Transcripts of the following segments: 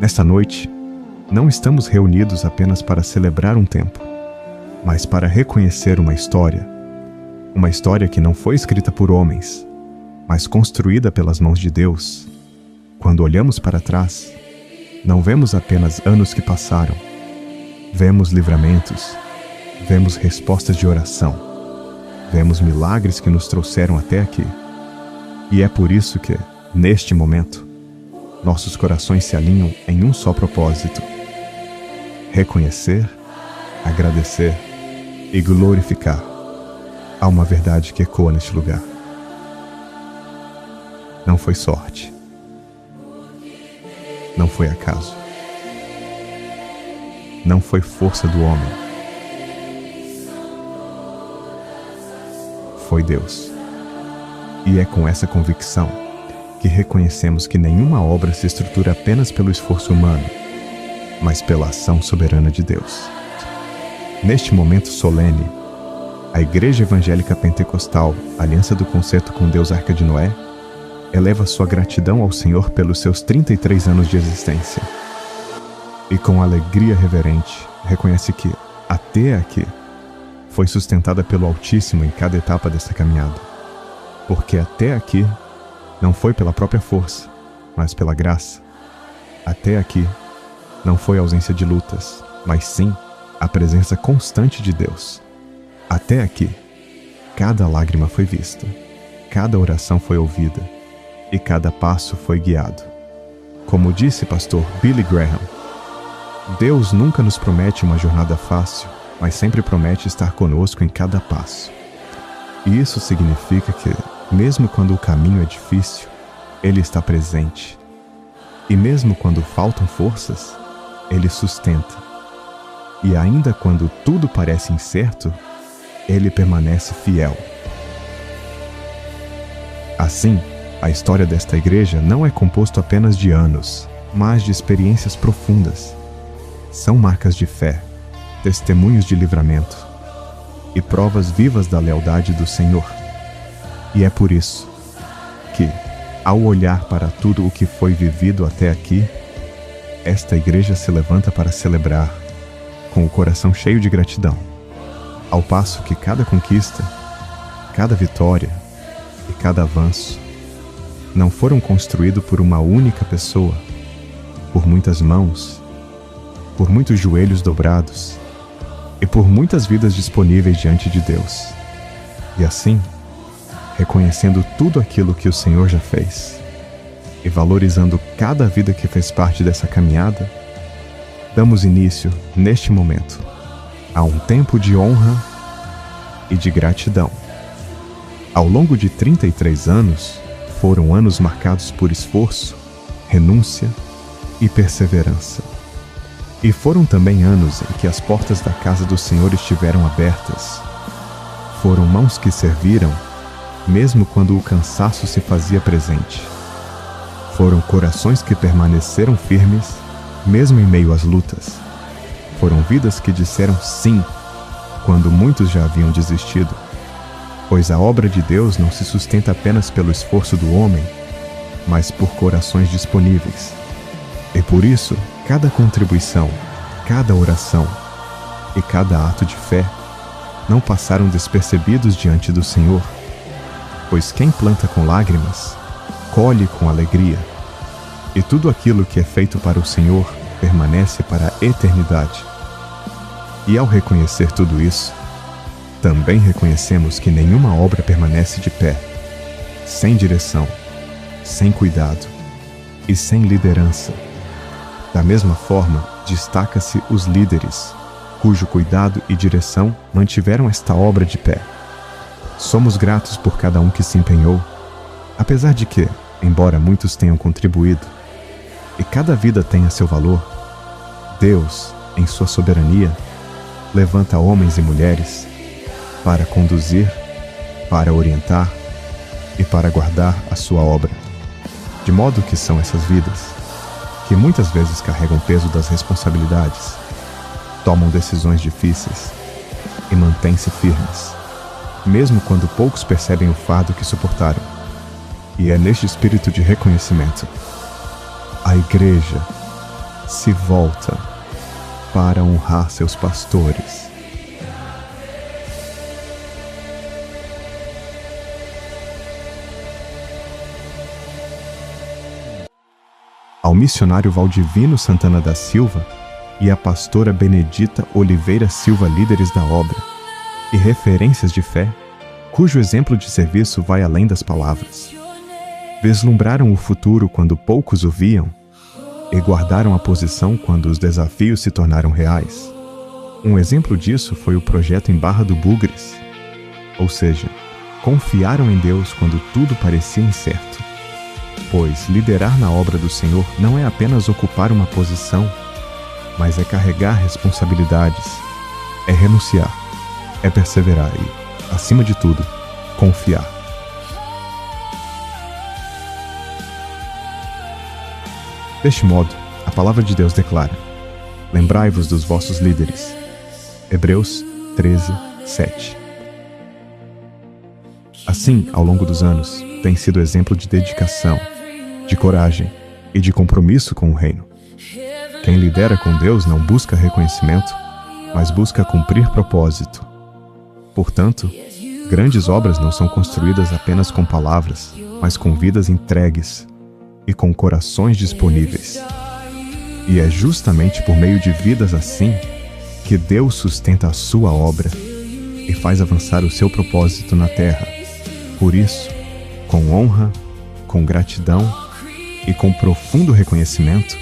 Nesta noite, não estamos reunidos apenas para celebrar um tempo, mas para reconhecer uma história que não foi escrita por homens, mas construída pelas mãos de Deus. Quando olhamos para trás, não vemos apenas anos que passaram, vemos livramentos, vemos respostas de oração, vemos milagres que nos trouxeram até aqui. E é por isso que, neste momento, nossos corações se alinham em um só propósito: reconhecer, agradecer e glorificar. Há uma verdade que ecoa neste lugar. Não foi sorte. Não foi acaso. Não foi força do homem. Foi Deus. E é com essa convicção que reconhecemos que nenhuma obra se estrutura apenas pelo esforço humano, mas pela ação soberana de Deus. Neste momento solene, a Igreja Evangélica Pentecostal, Aliança do Concerto com Deus Arca de Noé, eleva sua gratidão ao Senhor pelos seus 33 anos de existência. E com alegria reverente, reconhece que, até aqui, foi sustentada pelo Altíssimo em cada etapa dessa caminhada. Porque até aqui, não foi pela própria força, mas pela graça. Até aqui, não foi ausência de lutas, mas sim a presença constante de Deus. Até aqui, cada lágrima foi vista, cada oração foi ouvida e cada passo foi guiado. Como disse pastor Billy Graham, Deus nunca nos promete uma jornada fácil, mas sempre promete estar conosco em cada passo. E isso significa que, mesmo quando o caminho é difícil, Ele está presente. E mesmo quando faltam forças, Ele sustenta. E ainda quando tudo parece incerto, Ele permanece fiel. Assim, a história desta igreja não é composta apenas de anos, mas de experiências profundas. São marcas de fé, testemunhos de livramento e provas vivas da lealdade do Senhor. E é por isso que, ao olhar para tudo o que foi vivido até aqui, esta igreja se levanta para celebrar, com o coração cheio de gratidão, ao passo que cada conquista, cada vitória e cada avanço não foram construídos por uma única pessoa, por muitas mãos, por muitos joelhos dobrados e por muitas vidas disponíveis diante de Deus. E assim, reconhecendo tudo aquilo que o Senhor já fez e valorizando cada vida que fez parte dessa caminhada, damos início, neste momento, a um tempo de honra e de gratidão. Ao longo de 33 anos, foram anos marcados por esforço, renúncia e perseverança. E foram também anos em que as portas da casa do Senhor estiveram abertas. Foram mãos que serviram, mesmo quando o cansaço se fazia presente. Foram corações que permaneceram firmes, mesmo em meio às lutas. Foram vidas que disseram sim, quando muitos já haviam desistido. Pois a obra de Deus não se sustenta apenas pelo esforço do homem, mas por corações disponíveis. E por isso, cada contribuição, cada oração e cada ato de fé não passaram despercebidos diante do Senhor. Pois quem planta com lágrimas, colhe com alegria. E tudo aquilo que é feito para o Senhor permanece para a eternidade. E ao reconhecer tudo isso, também reconhecemos que nenhuma obra permanece de pé, sem direção, sem cuidado e sem liderança. Da mesma forma, destaca-se os líderes, cujo cuidado e direção mantiveram esta obra de pé. Somos gratos por cada um que se empenhou, apesar de que, embora muitos tenham contribuído, e cada vida tenha seu valor, Deus, em sua soberania, levanta homens e mulheres para conduzir, para orientar e para guardar a sua obra. De modo que são essas vidas, que muitas vezes carregam o peso das responsabilidades, tomam decisões difíceis e mantêm-se firmes, mesmo quando poucos percebem o fardo que suportaram. E é neste espírito de reconhecimento, a igreja, se volta para honrar seus pastores. Ao missionário Valdivino Santana da Silva e à pastora Benedita Oliveira Silva, líderes da obra e referências de fé, cujo exemplo de serviço vai além das palavras. Vislumbraram o futuro quando poucos o viam e guardaram a posição quando os desafios se tornaram reais. Um exemplo disso foi o projeto em Barra do Bugres, ou seja, confiaram em Deus quando tudo parecia incerto. Pois liderar na obra do Senhor não é apenas ocupar uma posição, mas é carregar responsabilidades, é renunciar, é perseverar e, acima de tudo, confiar. Deste modo, a palavra de Deus declara: lembrai-vos dos vossos líderes. Hebreus 13, 7. Assim, ao longo dos anos, tem sido exemplo de dedicação, de coragem e de compromisso com o reino. Quem lidera com Deus não busca reconhecimento, mas busca cumprir propósito. Portanto, grandes obras não são construídas apenas com palavras, mas com vidas entregues e com corações disponíveis. E é justamente por meio de vidas assim que Deus sustenta a sua obra e faz avançar o seu propósito na terra. Por isso, com honra, com gratidão e com profundo reconhecimento,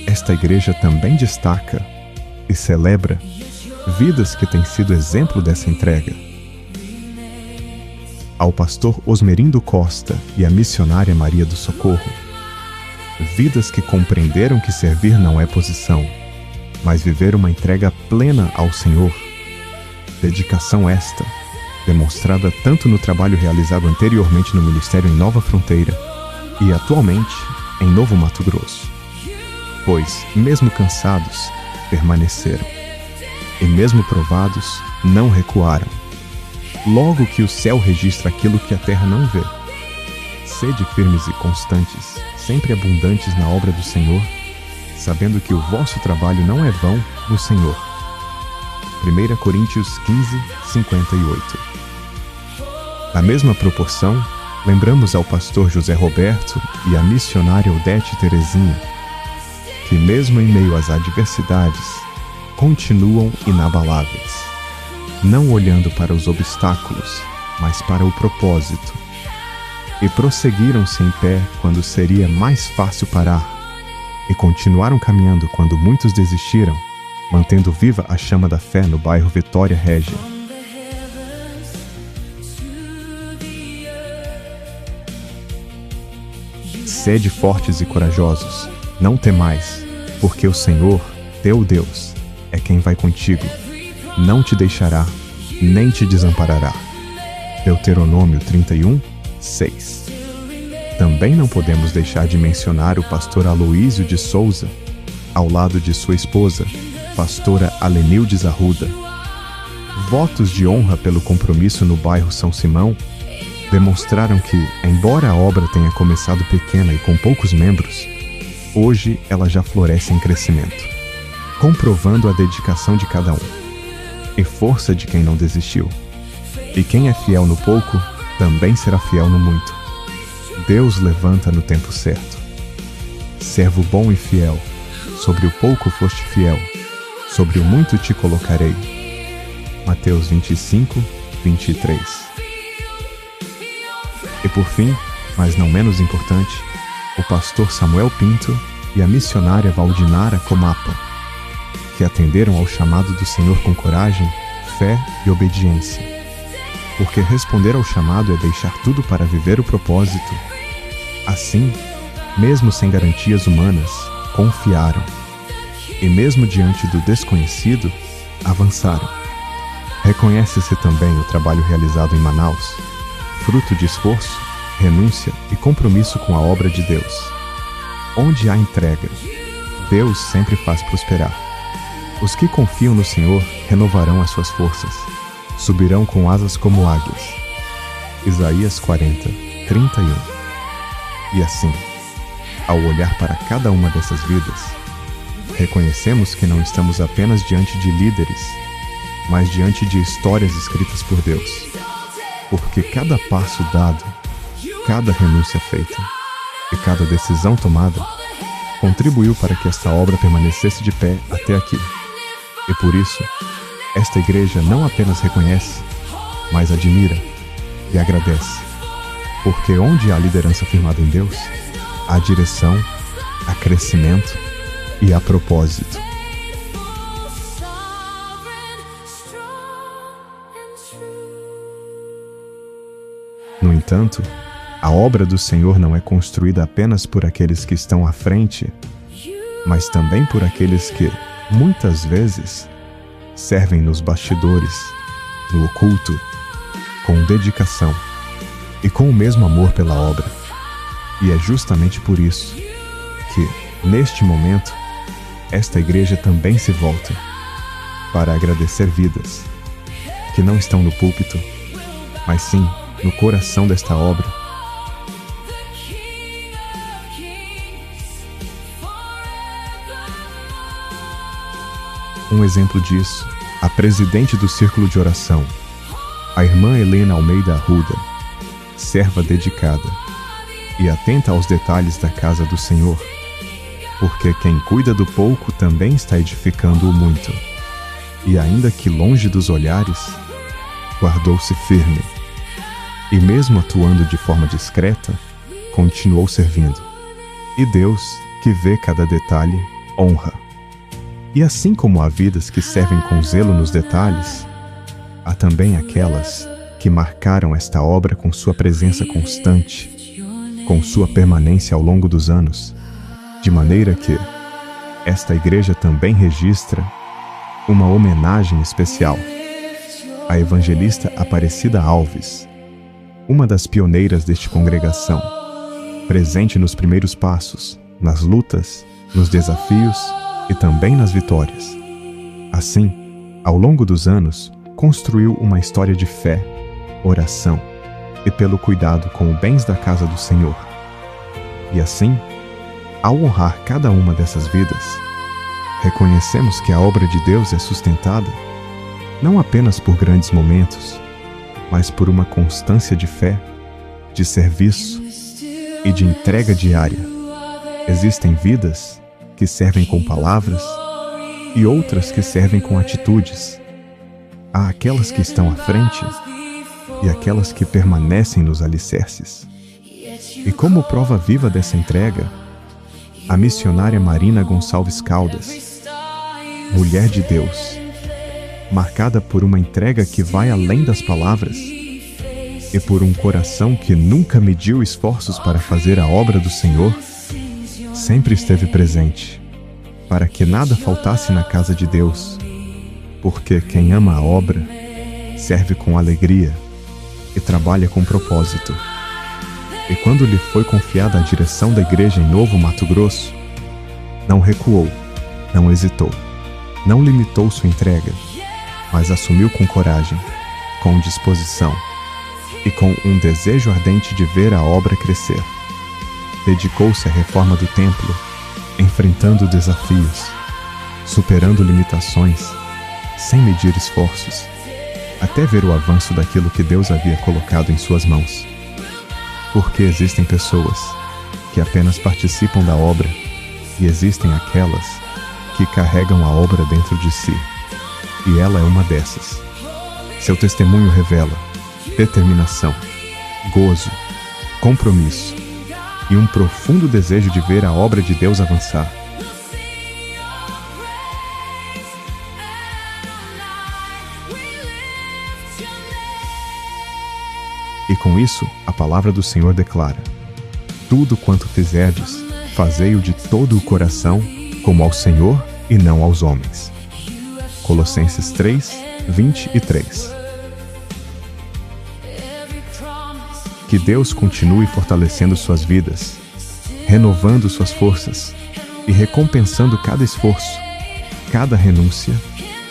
esta igreja também destaca e celebra vidas que têm sido exemplo dessa entrega. Ao pastor Osmerindo Costa e à missionária Maria do Socorro, vidas que compreenderam que servir não é posição, mas viver uma entrega plena ao Senhor. Dedicação esta, demonstrada tanto no trabalho realizado anteriormente no ministério em Nova Fronteira e atualmente em Novo Mato Grosso. Pois, mesmo cansados, permaneceram, e mesmo provados, não recuaram. Logo que o céu registra aquilo que a terra não vê. Sede firmes e constantes, sempre abundantes na obra do Senhor, sabendo que o vosso trabalho não é vão no Senhor. 1 Coríntios 15, 58. Na mesma proporção, lembramos ao pastor José Roberto e à missionária Odete Terezinha, que mesmo em meio às adversidades, continuam inabaláveis, não olhando para os obstáculos, mas para o propósito, e prosseguiram-se em pé quando seria mais fácil parar, e continuaram caminhando quando muitos desistiram, mantendo viva a chama da fé no bairro Vitória Régia. Sede fortes e corajosos, não temais, porque o Senhor, teu Deus, é quem vai contigo, não te deixará, nem te desamparará. Deuteronômio 31, 6. Também não podemos deixar de mencionar o pastor Aloísio de Souza, ao lado de sua esposa, pastora Alenildes Arruda. Votos de honra pelo compromisso no bairro São Simão demonstraram que, embora a obra tenha começado pequena e com poucos membros, hoje ela já floresce em crescimento, comprovando a dedicação de cada um e força de quem não desistiu. E quem é fiel no pouco, também será fiel no muito. Deus levanta no tempo certo. Servo bom e fiel, sobre o pouco foste fiel, sobre o muito te colocarei. Mateus 25, 23. E por fim, mas não menos importante, o pastor Samuel Pinto e a missionária Valdinara Comapa, que atenderam ao chamado do Senhor com coragem, fé e obediência. Porque responder ao chamado é deixar tudo para viver o propósito. Assim, mesmo sem garantias humanas, confiaram. E mesmo diante do desconhecido, avançaram. Reconhece-se também o trabalho realizado em Manaus, fruto de esforço, renúncia e compromisso com a obra de Deus. Onde há entrega, Deus sempre faz prosperar. Os que confiam no Senhor renovarão as suas forças, subirão com asas como águias. Isaías 40, 31. E assim, ao olhar para cada uma dessas vidas, reconhecemos que não estamos apenas diante de líderes, mas diante de histórias escritas por Deus. Porque cada passo dado, cada renúncia feita e cada decisão tomada contribuiu para que esta obra permanecesse de pé até aqui. E por isso, esta igreja não apenas reconhece, mas admira e agradece. Porque onde há liderança firmada em Deus, há direção, há crescimento e há propósito. No entanto, a obra do Senhor não é construída apenas por aqueles que estão à frente, mas também por aqueles que, muitas vezes, servem nos bastidores, no oculto, com dedicação e com o mesmo amor pela obra. E é justamente por isso que, neste momento, esta igreja também se volta para agradecer vidas que não estão no púlpito, mas sim no coração desta obra. Um exemplo disso, a presidente do Círculo de Oração, a irmã Helena Almeida Arruda, serva dedicada e atenta aos detalhes da casa do Senhor, porque quem cuida do pouco também está edificando o muito. E ainda que longe dos olhares, guardou-se firme. E mesmo atuando de forma discreta, continuou servindo. E Deus, que vê cada detalhe, honra. E assim como há vidas que servem com zelo nos detalhes, há também aquelas que marcaram esta obra com sua presença constante, com sua permanência ao longo dos anos, de maneira que esta igreja também registra uma homenagem especial à evangelista Aparecida Alves, uma das pioneiras desta congregação, presente nos primeiros passos, nas lutas, nos desafios e também nas vitórias. Assim, ao longo dos anos, construiu uma história de fé, oração e pelo cuidado com os bens da casa do Senhor. E assim, ao honrar cada uma dessas vidas, reconhecemos que a obra de Deus é sustentada não apenas por grandes momentos, mas por uma constância de fé, de serviço e de entrega diária. Existem vidas que servem com palavras e outras que servem com atitudes. Há aquelas que estão à frente e aquelas que permanecem nos alicerces. E como prova viva dessa entrega, a missionária Marina Gonçalves Caldas, mulher de Deus, marcada por uma entrega que vai além das palavras e por um coração que nunca mediu esforços para fazer a obra do Senhor, sempre esteve presente, para que nada faltasse na casa de Deus, porque quem ama a obra serve com alegria e trabalha com propósito. E quando lhe foi confiada a direção da igreja em Novo Mato Grosso, não recuou, não hesitou, não limitou sua entrega, mas assumiu com coragem, com disposição e com um desejo ardente de ver a obra crescer. Dedicou-se à reforma do templo, enfrentando desafios, superando limitações, sem medir esforços, até ver o avanço daquilo que Deus havia colocado em suas mãos. Porque existem pessoas que apenas participam da obra e existem aquelas que carregam a obra dentro de si. E ela é uma dessas. Seu testemunho revela determinação, gozo, compromisso e um profundo desejo de ver a obra de Deus avançar. E com isso, a palavra do Senhor declara: tudo quanto fizerdes, fazei-o de todo o coração, como ao Senhor e não aos homens. Colossenses 3, 23. Que Deus continue fortalecendo suas vidas, renovando suas forças e recompensando cada esforço, cada renúncia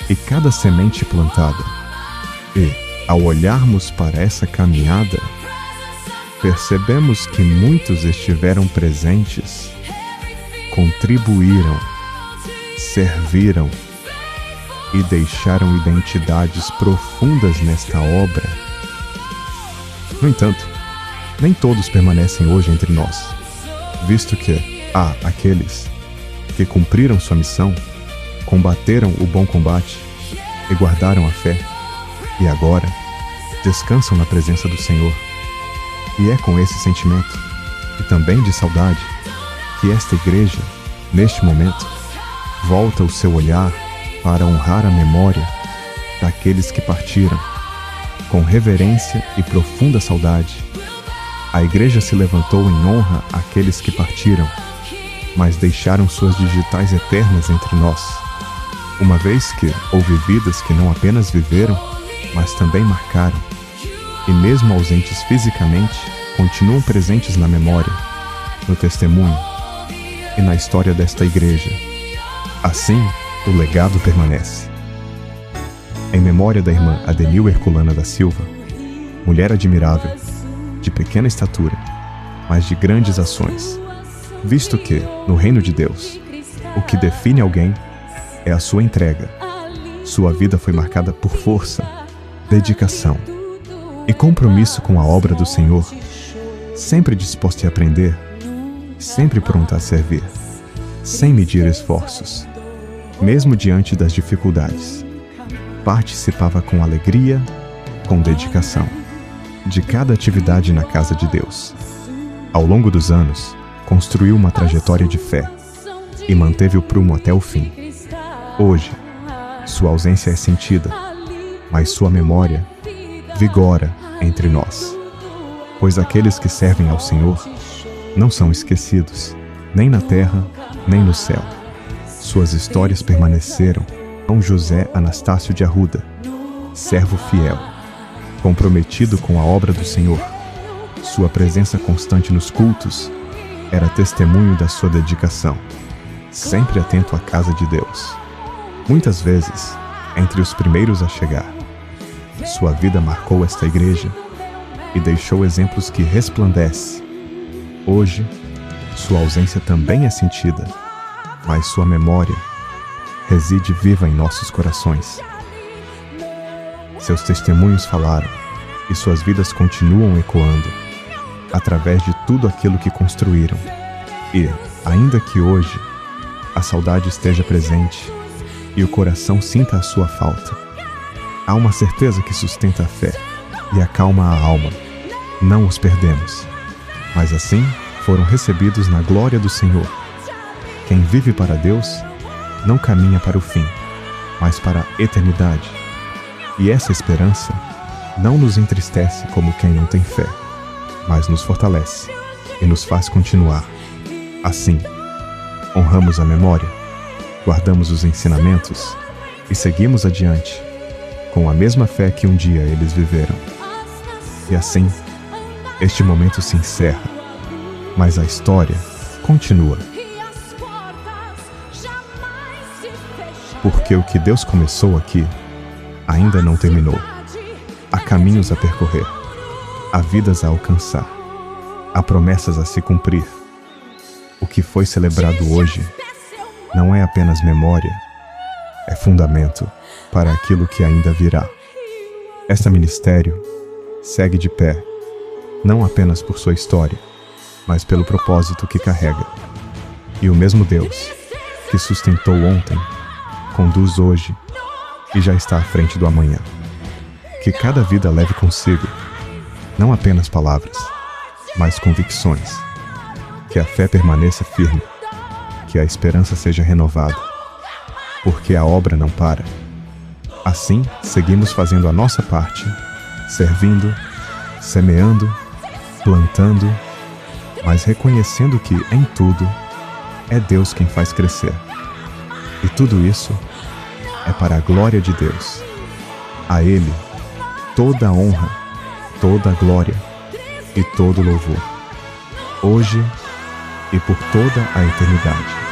e cada semente plantada. E, ao olharmos para essa caminhada, percebemos que muitos estiveram presentes, contribuíram serviram e deixaram identidades profundas nesta obra. No entanto, nem todos permanecem hoje entre nós, visto que há aqueles que cumpriram sua missão, combateram o bom combate e guardaram a fé, e agora descansam na presença do Senhor. E é com esse sentimento, e também de saudade, que esta igreja, neste momento, volta o seu olhar para honrar a memória daqueles que partiram. Com reverência e profunda saudade, a igreja se levantou em honra àqueles que partiram, mas deixaram suas digitais eternas entre nós, uma vez que houve vidas que não apenas viveram, mas também marcaram, e mesmo ausentes fisicamente, continuam presentes na memória, no testemunho e na história desta igreja. Assim, o legado permanece. Em memória da irmã Adenil Herculana da Silva, mulher admirável, de pequena estatura, mas de grandes ações, visto que, no reino de Deus, o que define alguém é a sua entrega. Sua vida foi marcada por força, dedicação e compromisso com a obra do Senhor, sempre disposta a aprender, sempre pronta a servir, sem medir esforços, mesmo diante das dificuldades. Participava com alegria, com dedicação, de cada atividade na casa de Deus. Ao longo dos anos, construiu uma trajetória de fé e manteve o prumo até o fim. Hoje, sua ausência é sentida, mas sua memória vigora entre nós. Pois aqueles que servem ao Senhor não são esquecidos, nem na terra, nem no céu. Suas histórias permaneceram com José Anastácio de Arruda, servo fiel, comprometido com a obra do Senhor. Sua presença constante nos cultos era testemunho da sua dedicação, sempre atento à casa de Deus. Muitas vezes, entre os primeiros a chegar, sua vida marcou esta igreja e deixou exemplos que resplandecem. Hoje, sua ausência também é sentida, mas sua memória reside viva em nossos corações. Seus testemunhos falaram e suas vidas continuam ecoando através de tudo aquilo que construíram. E, ainda que hoje a saudade esteja presente e o coração sinta a sua falta, há uma certeza que sustenta a fé e acalma a alma. Não os perdemos, mas assim foram recebidos na glória do Senhor. Quem vive para Deus não caminha para o fim, mas para a eternidade. E essa esperança não nos entristece como quem não tem fé, mas nos fortalece e nos faz continuar. Assim, honramos a memória, guardamos os ensinamentos e seguimos adiante, com a mesma fé que um dia eles viveram. E assim, este momento se encerra, mas a história continua. Porque o que Deus começou aqui ainda não terminou. Há caminhos a percorrer, há vidas a alcançar, há promessas a se cumprir. O que foi celebrado hoje não é apenas memória, é fundamento para aquilo que ainda virá. Este ministério segue de pé, não apenas por sua história, mas pelo propósito que carrega. E o mesmo Deus que sustentou ontem, conduz hoje e já está à frente do amanhã. Que cada vida leve consigo, não apenas palavras, mas convicções. Que a fé permaneça firme, que a esperança seja renovada, porque a obra não para. Assim, seguimos fazendo a nossa parte, servindo, semeando, plantando, mas reconhecendo que, em tudo, é Deus quem faz crescer. E tudo isso é para a glória de Deus. A Ele, toda a honra, toda a glória e todo o louvor, hoje e por toda a eternidade.